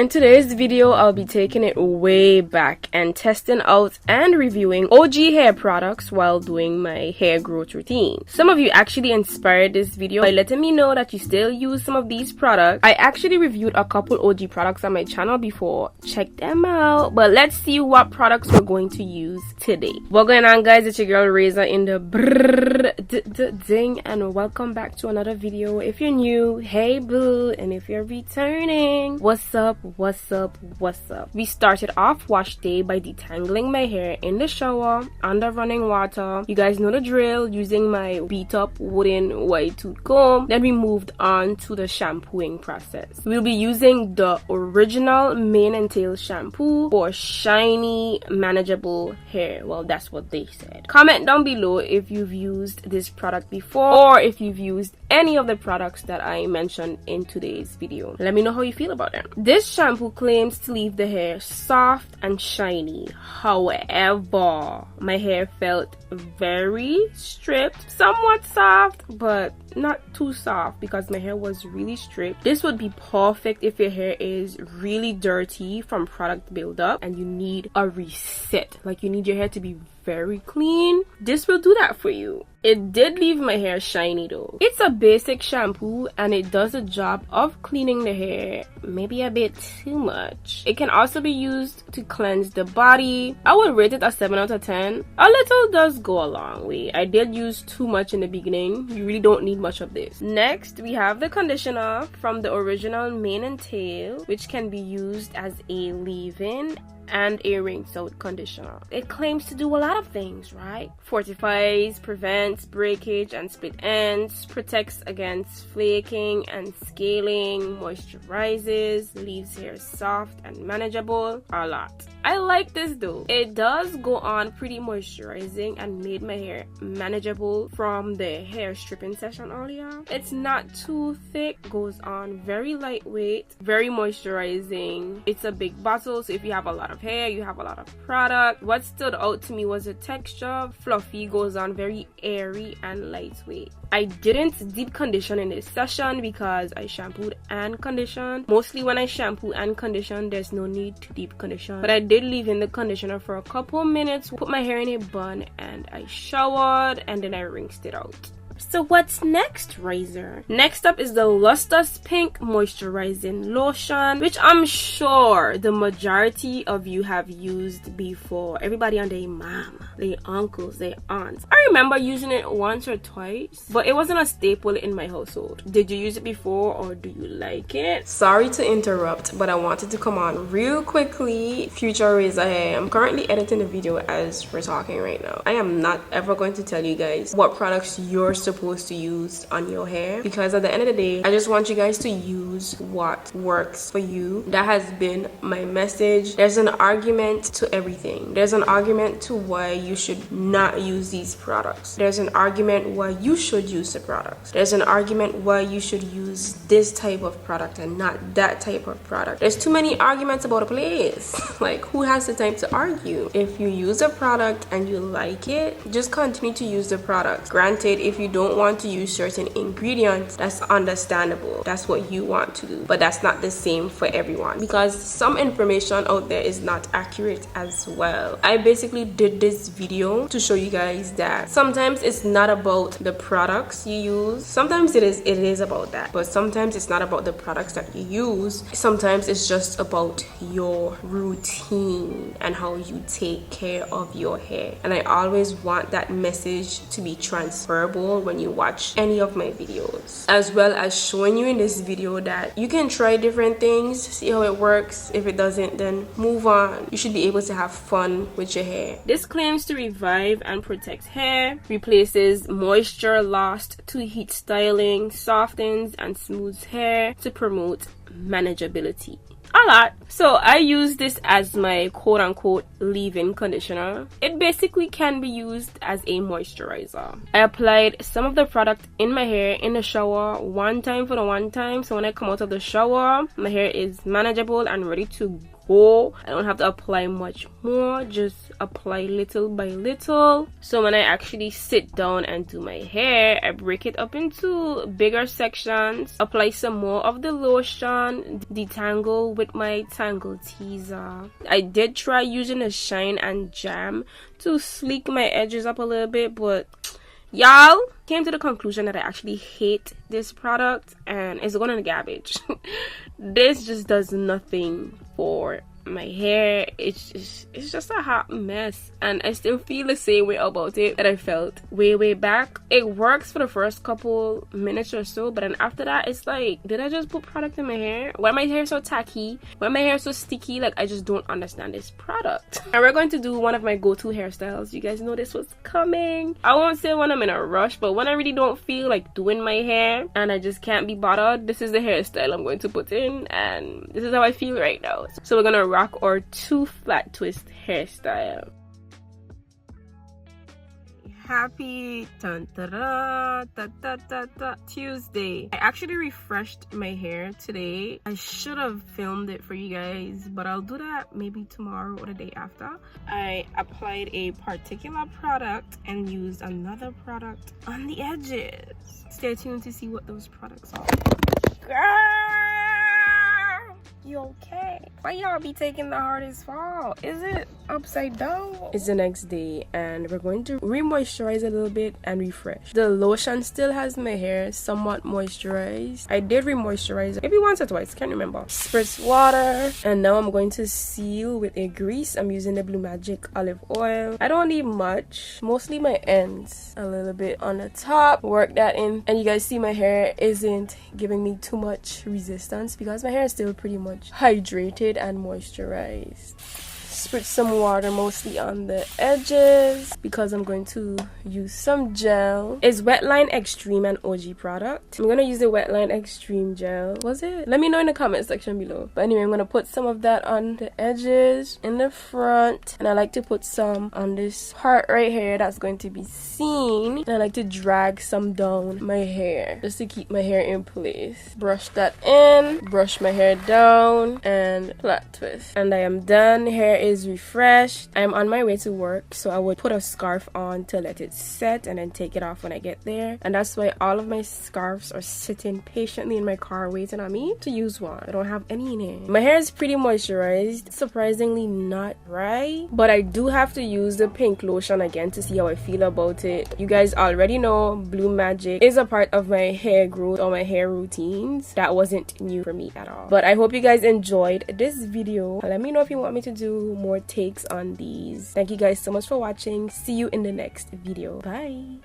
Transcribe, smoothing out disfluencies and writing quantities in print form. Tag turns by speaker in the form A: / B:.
A: In today's video, I'll be taking it way back and testing out and reviewing OG hair products while doing my hair growth routine. Some of you actually inspired this video by letting me know that you still use some of these products. I actually reviewed a couple OG products on my channel before. Check them out. But let's see what products we're going to use today. What's going on, guys? It's your girl Razor in the ding, and welcome back to another video. If you're new, hey boo, and if you're returning, what's up? We started off wash day by detangling my hair in the shower under running water. You guys know the drill, using my beat up wooden white tooth comb. Then we moved on to the shampooing process. We'll be using the original mane and tail shampoo for shiny, manageable hair. Well, that's what they said. Comment down below if you've used this product before or if you've used any of the products that I mentioned in today's video. Let me know how you feel about them. This shampoo claims to leave the hair soft and shiny. However, my hair felt very stripped, somewhat soft, but not too soft because my hair was really stripped. This would be perfect if your hair is really dirty from product buildup and you need a reset, like you need your hair to be very clean. This will do that for you. It did leave my hair shiny though. It's a basic shampoo and it does a job of cleaning the hair, maybe a bit too much. It can also be used to cleanse the body. I would rate it a 7 out of 10. A little does go a long way. I did use too much in the beginning. You really don't need much of this. Next, we have the conditioner from the original mane and tail, which can be used as a leave-in and a rinse out conditioner. It claims to do a lot of things, right? Fortifies, prevents breakage and split ends, protects against flaking and scaling, moisturizes, leaves hair soft and manageable. A lot. I like this though. It does go on pretty moisturizing and made my hair manageable from the hair stripping session earlier. It's not too thick, goes on very lightweight, very moisturizing. It's a big bottle, so if you have a lot of hair, you have a lot of product. What stood out to me was the texture. Fluffy, goes on very airy and lightweight. I didn't deep condition in this session because I shampooed and conditioned. Mostly when I shampoo and condition, there's no need to deep condition, but I did leave in the conditioner for a couple minutes, put my hair in a bun, and I showered and then I rinsed it out. So what's next, Razor? Next up is the Lustrous Pink Moisturizing Lotion, which I'm sure the majority of you have used before. Everybody and their mom, their uncles, their aunts. I remember using it once or twice, but it wasn't a staple in my household. Did you use it before or do you like it? Sorry to interrupt, but I wanted to come on real quickly. Future Razor hair. I'm currently editing the video as we're talking right now. I am not ever going to tell you guys what products you're supposed to use on your hair, because at the end of the day, I just want you guys to use what works for you. That has been my message. There's an argument to everything. There's an argument to why you should not use these products. There's an argument why you should use the products. There's an argument why you should use this type of product and not that type of product. There's too many arguments about a place. Like, who has the time to argue? If you use a product and you like it, just continue to use the product. Granted, if you don't want to use certain ingredients, that's understandable. That's what you want to do, but that's not the same for everyone, because some information out there is not accurate as well. I basically did this video to show you guys that sometimes it's not about the products you use. Sometimes it is about that, but sometimes it's not about the products that you use. Sometimes it's just about your routine and how you take care of your hair. And I always want that message to be transferable when you watch any of my videos, as well as showing you in this video that you can try different things, see how it works. If it doesn't, then move on. You should be able to have fun with your hair. This claims to revive and protect hair, replaces moisture lost to heat styling, softens and smooths hair to promote manageability. A lot. So I use this as my quote-unquote leave-in conditioner. It basically can be used as a moisturizer. I applied some of the product in my hair in the shower one time for the one time, so when I come out of the shower, my hair is manageable and ready to go. I don't have to apply much more, just apply little by little. So when I actually sit down and do my hair, I break it up into bigger sections, apply some more of the lotion, detangle with my Tangle Teezer. I did try using a Shine and Jam to sleek my edges up a little bit, but y'all, came to the conclusion that I actually hate this product and it's going in the garbage. This just does nothing for my hair. It's just a hot mess, and I still feel the same way about it that I felt way back. It works for the first couple minutes or so, but then after that it's like, did I just put product in my hair? Why my hair so tacky? Why my hair so sticky? Like, I just don't understand this product. And we're going to do one of my go-to hairstyles. You guys know this was coming. I won't say when I'm in a rush, but when I really don't feel like doing my hair and I just can't be bothered, this is the hairstyle I'm going to put in, and this is how I feel right now. So we're gonna rock our 2 flat twist hairstyle. Happy Tuesday. I actually refreshed my hair today. I should have filmed it for you guys, but I'll do that maybe tomorrow or the day after. I applied a particular product and used another product on the edges. Stay tuned to see what those products are. Girl, you okay? Why y'all be taking the hardest fall? Is it upside down? It's the next day and we're going to re-moisturize a little bit and refresh. The lotion still has my hair somewhat moisturized. I did re-moisturize maybe once or twice, can't remember. Spritz water, and now I'm going to seal with a grease. I'm using the Blue Magic olive oil. I don't need much, mostly my ends, a little bit on the top. Work that in, and you guys see my hair isn't giving me too much resistance because my hair is still pretty much hydrated and moisturized. Spritz some water mostly on the edges because I'm going to use some gel. It's Wetline Extreme and OG product. I'm gonna use the Wetline Extreme gel. Was it? Let me know in the comment section below. But anyway, I'm gonna put some of that on the edges, in the front, and I like to put some on this part right here that's going to be seen. And I like to drag some down my hair just to keep my hair in place. Brush that in, brush my hair down, and flat twist. And I am done. Hair is refreshed. I'm on my way to work, so I would put a scarf on to let it set and then take it off when I get there. And that's why all of my scarves are sitting patiently in my car waiting on me to use one. I don't have any in here. My hair is pretty moisturized, surprisingly not dry, but I do have to use the pink lotion again to see how I feel about it. You guys already know Blue Magic is a part of my hair growth or my hair routines. That wasn't new for me at all. But I hope you guys enjoyed this video. Let me know if you want me to do more takes on these. Thank you guys so much for watching. See you in the next video. Bye.